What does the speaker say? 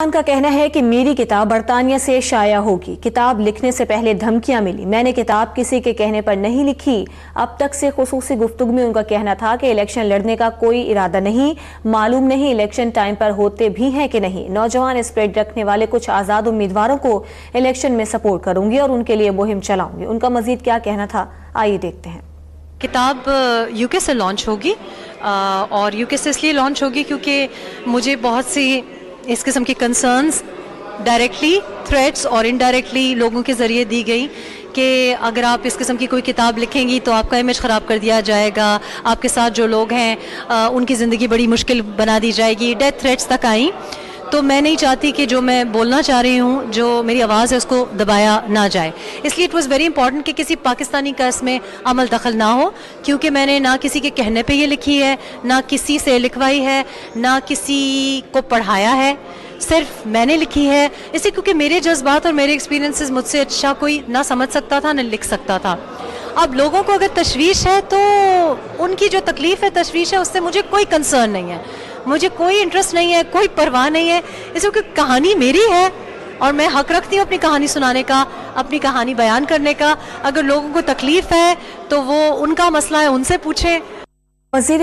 خان کا کہنا ہے کہ میری کتاب برطانیہ سے شائع ہوگی۔ کتاب لکھنے سے پہلے دھمکیاں ملی۔ میں نے کتاب کسی کے کہنے پر نہیں لکھی۔ اب تک سے خصوصی گفتگو میں ان کا کہنا تھا کہ الیکشن لڑنے کا کوئی ارادہ نہیں، معلوم نہیں الیکشن ٹائم پر ہوتے بھی ہیں کہ نہیں۔ نوجوان اسپرٹ رکھنے والے کچھ آزاد امیدواروں کو الیکشن میں سپورٹ کروں گی اور ان کے لیے مہم چلاؤں گی۔ ان کا مزید کیا کہنا تھا، آئیے دیکھتے ہیں۔ کتاب یو کے سے لانچ ہوگی اور یو کے سے اس لیے لانچ ہوگی کیونکہ مجھے بہت سی اس قسم کی کنسرنز ڈائریکٹلی تھریٹس اور انڈائریکٹلی لوگوں کے ذریعے دی گئی کہ اگر آپ اس قسم کی کوئی کتاب لکھیں گی تو آپ کا امیج خراب کر دیا جائے گا، آپ کے ساتھ جو لوگ ہیں ان کی زندگی بڑی مشکل بنا دی جائے گی، ڈیتھ تھریٹس تک آئیں۔ تو میں نہیں چاہتی کہ جو میں بولنا چاہ رہی ہوں، جو میری آواز ہے، اس کو دبایا نہ جائے۔ اس لیے اٹ واز ویری امپورٹنٹ کہ کسی پاکستانی کا اس میں عمل دخل نہ ہو، کیونکہ میں نے نہ کسی کے کہنے پہ یہ لکھی ہے، نہ کسی سے لکھوائی ہے، نہ کسی کو پڑھایا ہے، صرف میں نے لکھی ہے۔ اس لیے کیونکہ میرے جذبات اور میرے ایکسپیرینسز مجھ سے اچھا کوئی نہ سمجھ سکتا تھا، نہ لکھ سکتا تھا۔ اب لوگوں کو اگر تشویش ہے تو ان کی جو تکلیف ہے، تشویش ہے، اس سے مجھے کوئی کنسرن نہیں ہے، مجھے کوئی انٹرسٹ نہیں ہے، کوئی پرواہ نہیں ہے، اس لیے کہ کہانی میری ہے اور میں حق رکھتی ہوں اپنی کہانی سنانے کا، اپنی کہانی بیان کرنے کا۔ اگر لوگوں کو تکلیف ہے تو وہ ان کا مسئلہ ہے، ان سے پوچھیں۔ وزیر